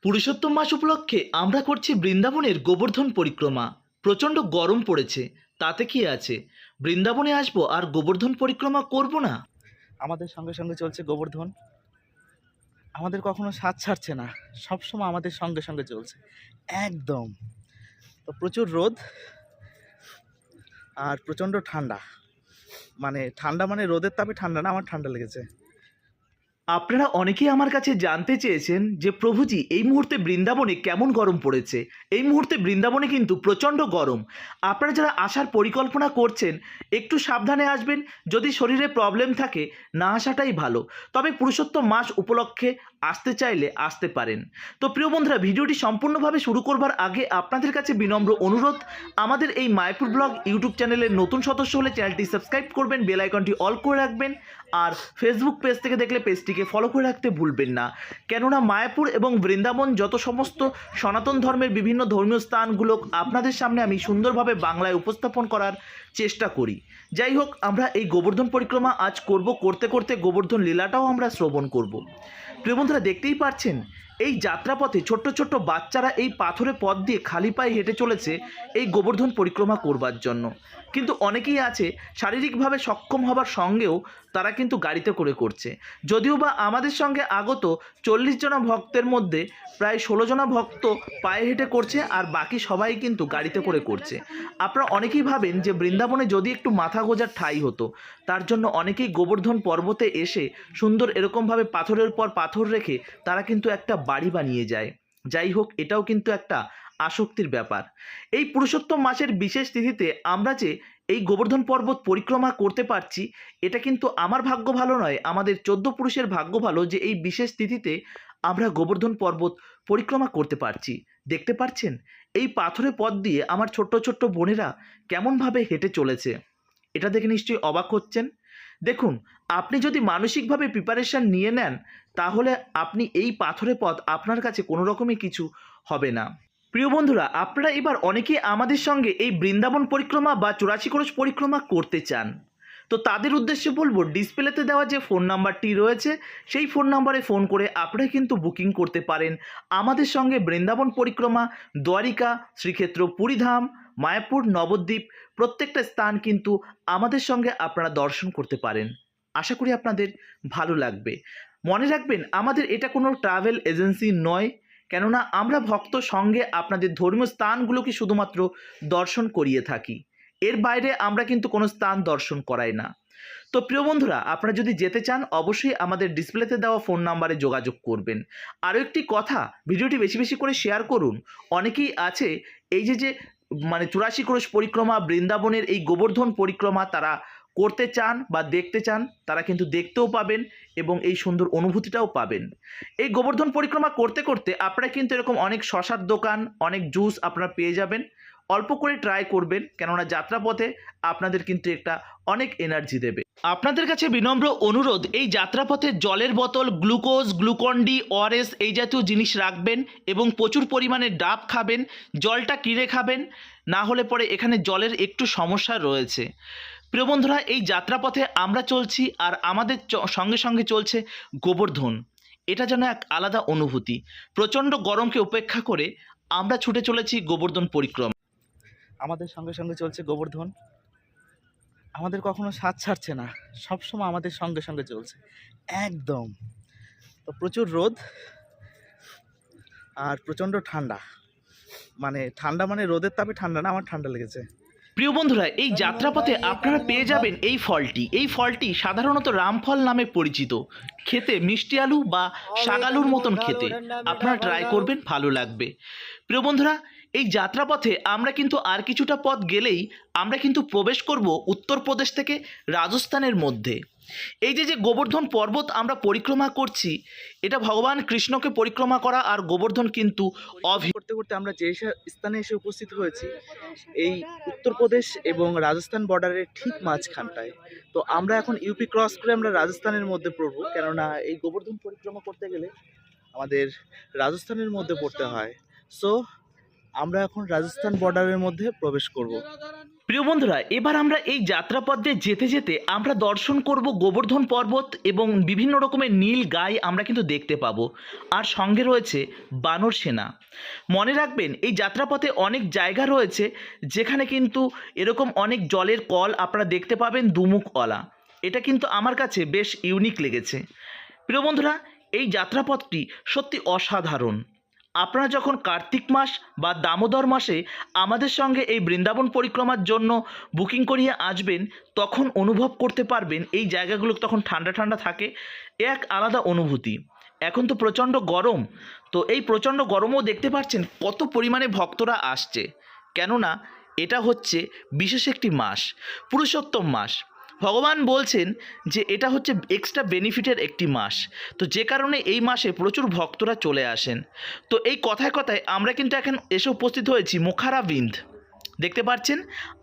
পুরুষোত্তম মাস উপলক্ষে আমরা করছি বৃন্দাবনের গোবর্ধন পরিক্রমা। প্রচণ্ড গরম পড়েছে, তাতে কি আছে, বৃন্দাবনে আসবো আর গোবর্ধন পরিক্রমা করব না? আমাদের সঙ্গে সঙ্গে চলছে গোবর্ধন। আমাদের কখনো সাথ ছাড়ছে না, সবসময় আমাদের সঙ্গে সঙ্গে চলছে একদম। তো প্রচুর রোদ আর প্রচণ্ড ঠান্ডা, মানে ঠান্ডা মানে রোদের তাপে ঠান্ডা না, আমার ঠান্ডা লেগেছে। আপনারা অনেকেই আমার কাছে জানতে চেয়েছেন যে প্রভুজি এই মুহূর্তে বৃন্দাবনে কেমন গরম পড়েছে। এই মুহূর্তে বৃন্দাবনে কিন্তু প্রচণ্ড গরম। আপনারা যারা আসার পরিকল্পনা করছেন একটু সাবধানে আসবেন, যদি শরীরে প্রবলেম থাকে না আসাটাই ভালো। তবে পুরুষোত্তম মাস উপলক্ষে আসতে চাইলে আসতে পারেন। তো প্রিয় বন্ধুরা, ভিডিওটি সম্পূর্ণভাবে শুরু করবার আগে আপনাদের কাছে বিনম্র অনুরোধ, আমাদের এই মায়াপুর ব্লগ ইউটিউব চ্যানেলের নতুন সদস্য হলে চ্যানেলটি সাবস্ক্রাইব করবেন, বেল আইকনটি অল করে রাখবেন, আর ফেসবুক পেজ থেকে দেখলে পেজটিকে ফলো করে রাখতে ভুলবেন না। কেননা মায়াপুর এবং বৃন্দাবন যত সমস্ত সনাতন ধর্মের বিভিন্ন ধর্মীয় স্থানগুলো আপনাদের সামনে আমি সুন্দরভাবে বাংলায় উপস্থাপন করার চেষ্টা করি। যাই হোক, আমরা এই গোবর্ধন পরিক্রমা আজ করতে করতে গোবর্ধন লীলাটাও আমরা শ্রবণ করব। প্রিয় বন্ধুরা, দেখতেই পাচ্ছেন এই যাত্রাপথে ছোট্ট ছোট্ট বাচ্চারা এই পাথরের পথ দিয়ে খালি পায়ে হেঁটে চলেছে এই গোবর্ধন পরিক্রমা করবার জন্য। কিন্তু অনেকেই আছে শারীরিকভাবে সক্ষম হবার সঙ্গেও তারা কিন্তু গাড়িতে করে করছে। যদিও বা আমাদের সঙ্গে আগত 40 জনা ভক্তের মধ্যে প্রায় 16 জনা ভক্ত পায়ে হেঁটে করছে, আর বাকি সবাই কিন্তু গাড়িতে করে করছে। আপনারা অনেকেই ভাবেন যে বৃন্দাবনে যদি একটু মাথা গোঁজার ঠাঁই হতো, তার জন্য অনেকেই গোবর্ধন পর্বতে এসে সুন্দর এরকমভাবে পাথরের পর পাথর রেখে তারা কিন্তু একটা বাড়ি বানিয়ে যায়। যাই হোক, এটাও কিন্তু একটা আসক্তির ব্যাপার। এই পুরুষোত্তম মাসের বিশেষ তিথিতে আমরা যে এই গোবর্ধন পর্বত পরিক্রমা করতে পারছি, এটা কিন্তু আমার ভাগ্য ভালো নয়, আমাদের 14 পুরুষের ভাগ্য ভালো যে এই বিশেষ তিথিতে আমরা গোবর্ধন পর্বত পরিক্রমা করতে পারছি। দেখতে পাচ্ছেন এই পাথরের পথ দিয়ে আমার ছোট্ট ছোট্ট বোনেরা কেমনভাবে হেঁটে চলেছে, এটা দেখে নিশ্চয়ই অবাক হচ্ছেন। দেখুন, আপনি যদি মানসিকভাবে প্রিপারেশান নিয়ে নেন, তাহলে আপনি এই পাথরের পথ আপনার কাছে কোনো রকমই কিছু হবে না। প্রিয় বন্ধুরা, আপনারা এবার অনেকেই আমাদের সঙ্গে এই বৃন্দাবন পরিক্রমা বা 84 ক্রোশ পরিক্রমা করতে চান। তো তাদের উদ্দেশ্যে বলবো, ডিসপ্লেতে দেওয়া যে ফোন নাম্বারটি রয়েছে সেই ফোন নাম্বারে ফোন করে আপনারা কিন্তু বুকিং করতে পারেন আমাদের সঙ্গে বৃন্দাবন পরিক্রমা, দ্বারিকা, শ্রীক্ষেত্র পুরীধাম, মায়াপুর, নবদ্বীপ প্রত্যেকটা স্থান কিন্তু আমাদের সঙ্গে আপনারা দর্শন করতে পারেন। আশা করি আপনাদের ভালো লাগবে। মনে রাখবেন, আমাদের এটা কোনো ট্রাভেল এজেন্সি নয়, কেননা আমরা ভক্ত সঙ্গে আপনাদের ধর্মীয় স্থানগুলোকে শুধুমাত্র দর্শন করিয়ে থাকি। এর বাইরে আমরা কিন্তু কোনো স্থান দর্শন করাই না। তো প্রিয় বন্ধুরা, আপনারা যদি যেতে চান অবশ্যই আমাদের ডিসপ্লেতে দেওয়া ফোন নাম্বারে যোগাযোগ করবেন। আরও একটি কথা, ভিডিওটি বেশি বেশি করে শেয়ার করুন। অনেকেই আছে এই যে মানে 84 ক্রোশ পরিক্রমা, বৃন্দাবনের এই গোবর্ধন পরিক্রমা তারা করতে চান বা দেখতে চান, তারা কিন্তু দেখতেও পাবেন এবং এই সুন্দর অনুভূতিটাও পাবেন। এই গোবর্ধন পরিক্রমা করতে করতে আপনারা কিন্তু এরকম অনেক শশার দোকান, অনেক জুস আপনারা পেয়ে যাবেন। অল্প করে ট্রাই করবেন, কেননা যাত্রাপথে আপনাদের কিন্তু একটা অনেক এনার্জি দেবে। আপনাদের কাছে বিনম্র অনুরোধ, এই যাত্রাপথে জলের বোতল, গ্লুকোজ, গ্লুকন-ডি, ওআরএস এই জাতীয় জিনিস রাখবেন এবং প্রচুর পরিমাণে ডাব খাবেন। জলটা কিনে খাবেন, না হলে পরে এখানে জলের একটু সমস্যা রয়েছে। প্রিয় বন্ধুরা, এই যাত্রাপথে আমরা চলছি আর আমাদের সঙ্গে সঙ্গে চলছে গোবর্ধন। এটা যেন এক আলাদা অনুভূতি। প্রচণ্ড গরমকে উপেক্ষা করে আমরা ছুটে চলেছি গোবর্ধন পরিক্রমা। আমাদের সঙ্গে সঙ্গে চলছে গোবর্ধন। আমাদের কখনো সাথ ছাড়ছে না, সবসময় আমাদের সঙ্গে সঙ্গে চলছে একদম। তো প্রচুর রোদ আর প্রচণ্ড ঠান্ডা, মানে ঠান্ডা মানে রোদের তাপে ঠান্ডা না, আমার ঠান্ডা লেগেছে। প্রিয় বন্ধুরা, এই যাত্রাপথে আপনারা পেয়ে যাবেন এই ফলটি। এই ফলটি সাধারণত রামফল নামে পরিচিত। খেতে মিষ্টি আলু বা শাকালুর মতন খেতে, আপনারা ট্রাই করবেন, ভালো লাগবে। প্রিয় বন্ধুরা, এই যাত্রাপথে আমরা কিন্তু আর কিছুটা পথ গেলেই আমরা কিন্তু প্রবেশ করব উত্তরপ্রদেশ থেকে রাজস্থানের মধ্যে। এই যে গোবর্ধন পর্বত আমরা পরিক্রমা করছি, এটা ভগবান কৃষ্ণকে পরিক্রমা করা, আর গোবর্ধন কিন্তু করতে করতে আমরা যে স্থানে এসে উপস্থিত হয়েছি, এই উত্তরপ্রদেশ এবং রাজস্থান বর্ডারের ঠিক মাঝখানটায়। তো আমরা এখন ইউপি ক্রস করে আমরা রাজস্থানের মধ্যে পড়বো, কেননা এই গোবর্ধন পরিক্রমা করতে গেলে আমাদের রাজস্থানের মধ্যে পড়তে হয়। সো আমরা এখন রাজস্থান বর্ডারের মধ্যে প্রবেশ করব। প্রিয় বন্ধুরা, এবার আমরা এই যাত্রাপথ দিয়ে যেতে যেতে আমরা দর্শন করব গোবর্ধন পর্বত এবং বিভিন্ন রকমের নীল গাই আমরা কিন্তু দেখতে পাবো। আর সঙ্গে রয়েছে বানর সেনা। মনে রাখবেন, এই যাত্রাপথে অনেক জায়গা রয়েছে যেখানে কিন্তু এরকম অনেক জলের কল আপনারা দেখতে পাবেন দুমুখওয়ালা। এটা কিন্তু আমার কাছে বেশ ইউনিক লেগেছে। প্রিয় বন্ধুরা, এই যাত্রাপথটি সত্যি অসাধারণ। আপনারা যখন কার্তিক মাস বা দামোদর মাসে আমাদের সঙ্গে এই বৃন্দাবন পরিক্রমার জন্য বুকিং করিয়ে আসবেন, তখন অনুভব করতে পারবেন এই জায়গাগুলো তখন ঠান্ডা ঠান্ডা থাকে, এক আলাদা অনুভূতি। এখন তো প্রচণ্ড গরম, তো এই প্রচণ্ড গরমও দেখতে পাচ্ছেন কত পরিমাণে ভক্তরা আসছে। কেননা এটা হচ্ছে বিশেষ একটি মাস, পুরুষোত্তম মাস। ভগবান বলছেন যে এটা হচ্ছে এক্সট্রা বেনিফিটের একটি মাস, তো যে কারণে এই মাসে প্রচুর ভক্তরা চলে আসেন। তো এই কথায় কথায় আমরা কিন্তু এখন এসে উপস্থিত হয়েছি মুখারাবিন্দ, দেখতে পাচ্ছেন।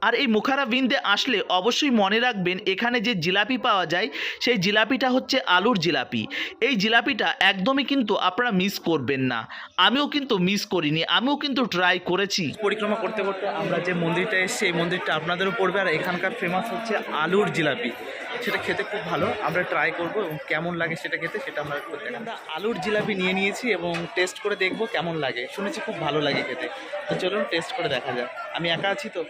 আর এই মুখারাবিন্দে আসলে অবশ্যই মনে রাখবেন, এখানে যে জিলাপি পাওয়া যায় সেই জিলাপিটা হচ্ছে আলুর জিলাপি। এই জিলাপিটা একদমই কিন্তু আপনারা মিস করবেন না। আমিও কিন্তু মিস করিনি, আমিও কিন্তু ট্রাই করেছি। পরিক্রমা করতে করতে আমরা যে মন্দিরটা এসেছি, এই মন্দিরটা আপনাদেরও পড়বে। আর এখানকার ফেমাস হচ্ছে আলুর জিলাপি, সেটা খেতে খুব ভালো। আমরা ট্রাই করব এবং কেমন লাগে সেটা খেতে, সেটা আমরা করতে। আমরা আলুর জিলাপি নিয়ে নিয়েছি এবং টেস্ট করে দেখব কেমন লাগে। শুনেছি খুব ভালো লাগে খেতে, তো চলুন টেস্ট করে দেখা যাক। আমি একা আছি তো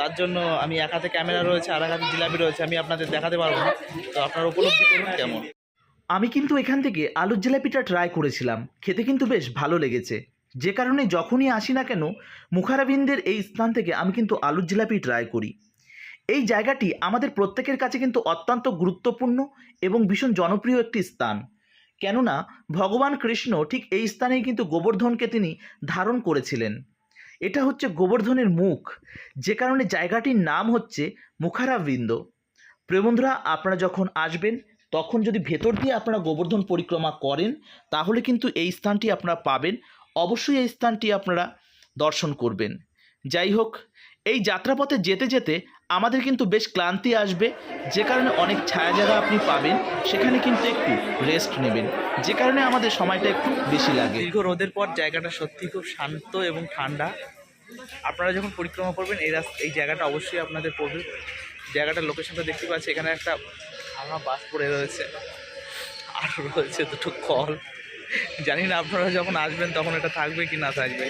তার জন্য আমি এক হাতে ক্যামেরা রয়েছে আর এক হাতে জিলাপি রয়েছে, আমি আপনাদের দেখাতে পারবো না। তো আপনারা উপলব্ধি করুন কেমন। আমি কিন্তু এখান থেকে আলুর জিলাপিটা ট্রাই করেছিলাম, খেতে কিন্তু বেশ ভালো লেগেছে। যে কারণে যখনই আসি না কেন মুখারাবিন্দের এই স্থান থেকে আমি কিন্তু আলুর জিলাপি ট্রাই করি। এই জায়গাটি আমাদের প্রত্যেকের কাছে কিন্তু অত্যন্ত গুরুত্বপূর্ণ এবং ভীষণ জনপ্রিয় একটি স্থান। কেননা ভগবান কৃষ্ণ ঠিক এই স্থানেই কিন্তু গোবর্ধনকে তিনি ধারণ করেছিলেন। এটা হচ্ছে গোবর্ধনের মুখ, যে কারণে জায়গাটির নাম হচ্ছে মুখারাবিন্দ। প্রিয় বন্ধুরা, আপনারা যখন আসবেন তখন যদি ভেতর দিয়ে আপনারা গোবর্ধন পরিক্রমা করেন তাহলে কিন্তু এই স্থানটি আপনারা পাবেন। অবশ্যই এই স্থানটি আপনারা দর্শন করবেন। যাই হোক, এই যাত্রাপথে যেতে যেতে আমাদের কিন্তু বেশ ক্লান্তি আসবে, যে কারণে অনেক ছায়া জায়গা আপনি পাবেন, সেখানে কিন্তু একটু রেস্ট নেবেন, যে কারণে আমাদের সময়টা একটু বেশি লাগে। দীর্ঘ রোদের পর জায়গাটা সত্যি খুব শান্ত এবং ঠান্ডা। আপনারা যখন পরিক্রমা করবেন এই জায়গাটা অবশ্যই আপনাদের পড়বে। জায়গাটার লোকেশনটা দেখতে পাচ্ছি, এখানে একটা ভাঙা বাস পড়ে রয়েছে আর রয়েছে দুটো কল। জানি না আপনারা যখন আসবেন তখন এটা থাকবে কি না থাকবে,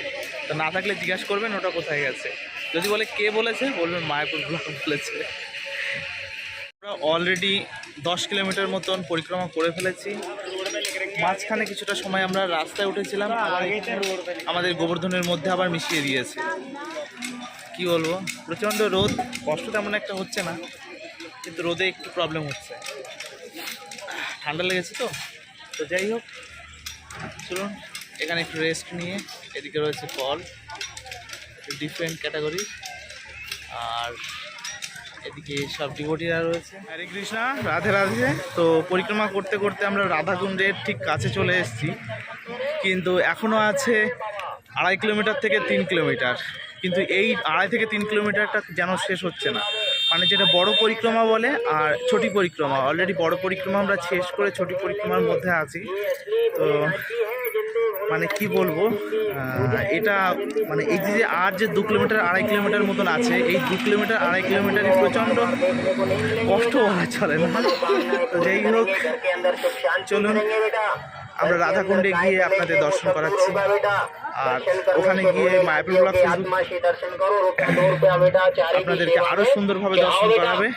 তো না থাকলে জিজ্ঞাসা করবেন ওটা কোথায় গেছে। যদি বলে কে বলেছে, বলবেন মায়াপুর ব্লক বলেছে। আমরা অলরেডি 10 কিলোমিটার মতন পরিক্রমা করে ফেলেছি। মাঝখানে কিছুটা সময় আমরা রাস্তায় উঠেছিলাম, আমাদের গোবর্ধনের মধ্যে আবার মিশিয়ে দিয়েছে। কি বলবো, প্রচণ্ড রোদ, কষ্ট তেমন একটা হচ্ছে না, কিন্তু রোদে একটু প্রবলেম হচ্ছে, ঠান্ডা লেগেছে তো যাই হোক, চলুন এখানে একটু রেস্ট নিয়ে। এদিকে রয়েছে কল, ডিফারেন্ট ক্যাটাগরি, আর এদিকে সব ডিভোটিরা রয়েছে। হরে কৃষ্ণা, রাধে রাধে। তো পরিক্রমা করতে করতে আমরা রাধাকুণ্ডের ঠিক কাছে চলে এসেছি, কিন্তু এখনও আছে 2.5 কিলোমিটার থেকে 3 কিলোমিটার। কিন্তু এই 2.5 থেকে 3 কিলোমিটারটা যেন শেষ হচ্ছে না। মানে যেটা বড় পরিক্রমা বলে আর ছোটি পরিক্রমা, অলরেডি বড় পরিক্রমা আমরা শেষ করে ছোটি পরিক্রমার মধ্যে আছি। তো মানে কি বলবো, এটা মানে এই যে আর যে 2 কিলোমিটার 2.5 কিলোমিটার মতন আছে, এই 2 কিলোমিটার 2.5 কিলোমিটারই প্রচণ্ড কষ্ট বলা চলে না। তো যাই হোক, চলুন আমরা রাধাকুণ্ডে গিয়ে আপনাদের দর্শন করাচ্ছি, আর ওখানে গিয়ে মায়াপুর ব্লক আপনাদেরকে আরো সুন্দরভাবে দর্শন করাবে।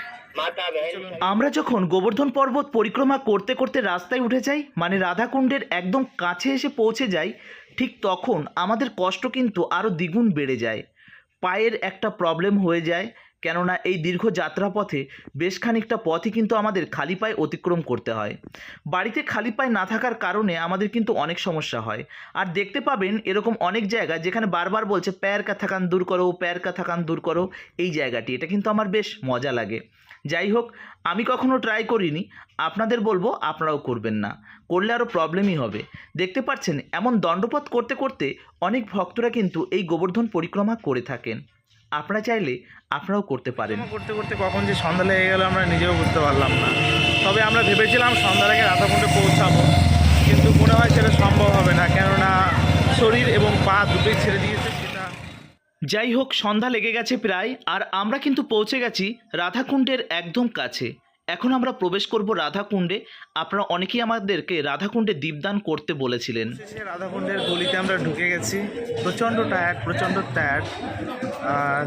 আমরা যখন গোবর্ধন পর্বত পরিক্রমা করতে করতে রাস্তায় উঠে যাই, মানে রাধাকুণ্ডের একদম কাছে এসে পৌঁছে যাই, ঠিক তখন আমাদের কষ্ট কিন্তু আরও দ্বিগুণ বেড়ে যায়। পায়ের একটা প্রবলেম হয়ে যায়, কেননা এই দীর্ঘ যাত্রাপথে বেশ খানিকটা পথই কিন্তু আমাদের খালি পায়ে অতিক্রম করতে হয়। বাড়িতে খালি পায়ে না থাকার কারণে আমাদের কিন্তু অনেক সমস্যা হয়। আর দেখতে পাবেন এরকম অনেক জায়গা যেখানে বারবার বলছে প্যার কা থাকান দূর করো, প্যার কা থাকান দূর করো। এই জায়গাটি, এটা কিন্তু আমার বেশ মজা লাগে। যাই হোক, আমি কখনো ট্রাই করিনি, আপনাদের বলবো আপনারাও করবেন না, করলে আরও প্রবলেমই হবে। দেখতে পাচ্ছেন এমন দণ্ডপথ করতে করতে অনেক ভক্তরা কিন্তু এই গোবর্ধন পরিক্রমা করে থাকেন। আপনারা চাইলে আপনারাও করতে পারেন। করতে করতে কখন যে সন্ধ্যা লেগে গেল আমরা নিজেও বুঝতে পারলাম না। তবে আমরা ভেবেছিলাম সন্ধ্যার আগে রাধাকুণ্ডে পৌঁছাবো, কিন্তু মনে হয় সেটা সম্ভব হবে না, কেননা শরীর এবং পা দুটোই ছেড়ে দিয়েছে। সেটা যাই হোক, সন্ধ্যা লেগে গেছে প্রায়, আর আমরা কিন্তু পৌঁছে গেছি রাধাকুণ্ডের একদম কাছে। এখন আমরা প্রবেশ করব রাধাকুণ্ডে। আপনারা অনেকেই আমাদেরকে রাধাকুণ্ডে দীপদান করতে বলেছিলেন। রাধাকুণ্ডের গলিতে আমরা ঢুকে গেছি, প্রচণ্ড টায়ার্ড। আর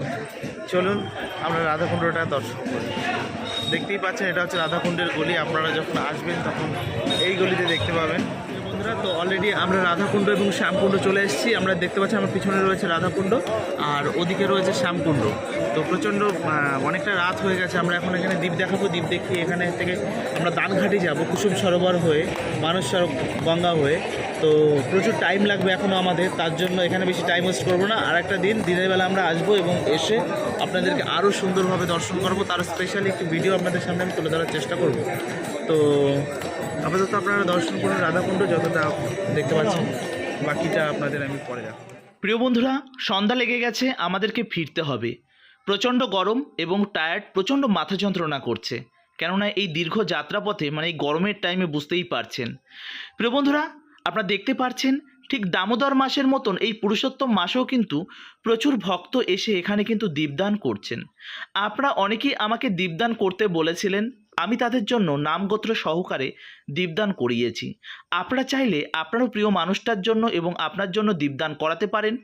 চলুন আমরা রাধাকুণ্ডটা দর্শন করি। দেখতেই পাচ্ছেন এটা হচ্ছে রাধাকুণ্ডের গলি। আপনারা যখন আসবেন তখন এই গলিতে দেখতে পাবেন। বন্ধুরা, তো অলরেডি আমরা রাধাকুণ্ড এবং শ্যামকুণ্ড চলে এসেছি। আমরা দেখতে পাচ্ছি আমার পিছনে রয়েছে রাধাকুণ্ড আর ওদিকে রয়েছে শ্যামকুণ্ড। তো প্রচণ্ড অনেকটা রাত হয়ে গেছে। আমরা এখন এখানে দ্বীপ দেখাবো। দ্বীপ দেখিয়ে এখানে থেকে আমরা দানঘাটে যাব, কুসুম সরোবর হয়ে, মানস গঙ্গা হয়ে। তো প্রচুর টাইম লাগবে এখনও আমাদের, তার জন্য এখানে বেশি টাইম ওয়েস্ট করবো না। আর একটা দিনের বেলা আমরা আসবো এবং এসে আপনাদেরকে আরও সুন্দরভাবে দর্শন করবো। তার স্পেশালি একটি ভিডিও আপনাদের সামনে আমি তুলে ধরার চেষ্টা করব। তো আপাতত আপনারা দর্শন করুন রাধাকুণ্ড যতটা দেখতে পাচ্ছেন, বাকিটা আপনাদের আমি পরে দেখাবো। প্রিয় বন্ধুরা, সন্ধ্যা লেগে গেছে, আমাদেরকে ফিরতে হবে। প্রচণ্ড গরম এবং টায়ার্ড, প্রচণ্ড মাথা যন্ত্রণা করছে, কেননা এই দীর্ঘ যাত্রাপথে মানে এই গরমের টাইমে বুঝতেই পারছেন। প্রিয় বন্ধুরা, আপনারা দেখতে পাচ্ছেন ঠিক দামোদর মাসের মতন এই পুরুষোত্তম মাসেও কিন্তু প্রচুর ভক্ত এসে এখানে কিন্তু দীপদান করছেন। আপনারা অনেকেই আমাকে দীপদান করতে বলেছিলেন, আমি তাদের জন্য নামগোত্র সহকারে দীপদান করিয়েছি। আপনারা চাইলে আপনারও প্রিয় মানুষটার জন্য এবং আপনার জন্য দীপদান করাতে পারেন।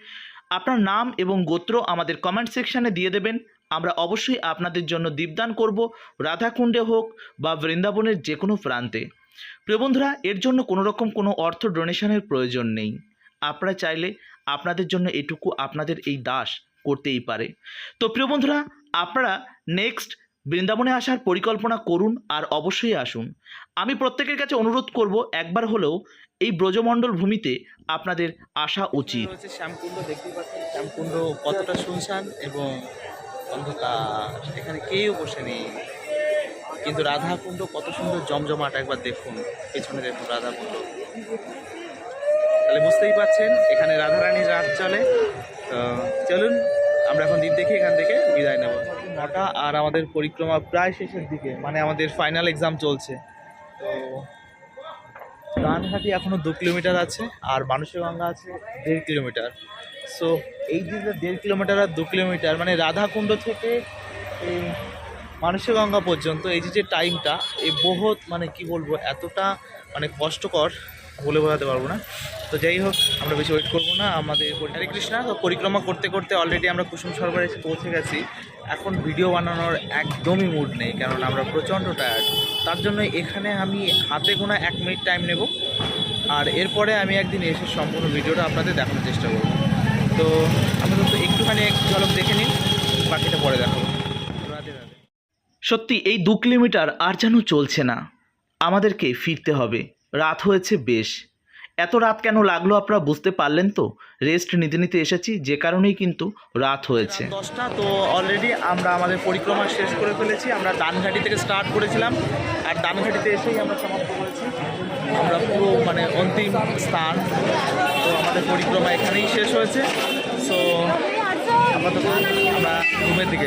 আপনার নাম এবং গোত্র আমাদের কমেন্ট সেকশানে দিয়ে দেবেন। আমরা অবশ্যই আপনাদের জন্য দীপদান করব, রাধাকুণ্ডে হোক বা বৃন্দাবনের যে কোনো প্রান্তে। প্রিয় বন্ধুরা, এর জন্য কোনো রকম কোনো অর্থ ডোনেশনের প্রয়োজন নেই। আপনারা চাইলে আপনাদের জন্য এটুকু আপনাদের এই দাস করতেই পারে। তো প্রিয় বন্ধুরা, আপনারা নেক্সট বৃন্দাবনে আসার পরিকল্পনা করুন আর অবশ্যই আসুন। আমি প্রত্যেকের কাছে অনুরোধ করব, একবার হলেও এই ব্রজমণ্ডল ভূমিতে আপনাদের আসা উচিত। হচ্ছে শ্যামকুণ্ড, দেখতেই পাচ্ছেন শ্যামকুণ্ড কতটা শুনশান এবং অন্ধকার, এখানে কেউ বসে নেই। কিন্তু রাধাকুণ্ড কত সুন্দর জমজমাট, একবার দেখুন পেছনে দেখুন রাধাকুণ্ড। তাহলে বুঝতেই পাচ্ছেন এখানে রাধারানীর রাত চলে। তো চলুন আমরা এখন দ্বীপ দেখে এখান থেকে বিদায় নেব। 9টা আর আমাদের পরিক্রমা প্রায় শেষের দিকে, মানে আমাদের ফাইনাল এক্সাম চলছে। তো দানঘাটি এখনও 2 কিলোমিটার আছে আর মানসী গঙ্গা আছে 1.5 কিলোমিটার। সো এই যে 1.5 কিলোমিটার আর 2 কিলোমিটার, মানে রাধাকুণ্ড থেকে এই মানসী গঙ্গা পর্যন্ত এই যে টাইমটা, এই বহুত মানে কি বলবো, এতটা মানে কষ্টকর বলে বোঝাতে পারবো না। তো যাই হোক, আমরা বেশি ওয়েট করবো না। আমাদের হরে কৃষ্ণা। তো পরিক্রমা করতে করতে অলরেডি আমরা কুসুম সরোবরে এসে পৌঁছে গেছি। এখন ভিডিও বানানোর একদমই মুড নেই, কারণ আমরা প্রচণ্ড টায়ার্ড। তার জন্য এখানে আমি হাতে গোনা 1 মিনিট টাইম নেব, আর এরপরে আমি একদিন এসে সম্পূর্ণ ভিডিওটা আপনাদের দেখানোর চেষ্টা করব। তো আমাদের তো একটুখানি এক ঝলক দেখে নিন, বাকিটা পরে দেখাবো। রাধে রাধে। সত্যি এই 2 কিলোমিটার আর যেন চলছে না, আমাদেরকে ফিরতে হবে। রাত হয়েছে বেশ। এত রাত কেন লাগলো আপনারা বুঝতে পারলেন তো? রেস্ট নিতে নিতে এসেছি, যে কারণেই কিন্তু রাত হয়েছে। 10টা। তো অলরেডি আমরা আমাদের পরিক্রমা শেষ করে ফেলেছি। আমরা দানঘাটি থেকে স্টার্ট করেছিলাম আর দানঘাটিতে এসেই আমরা সমাপ্ত করেছি। আমরা পুরো মানে অন্তিম স্থান। তো আমাদের পরিক্রমা এখানেই শেষ হয়েছে। সো আপাতত আমরা রুমের দিকে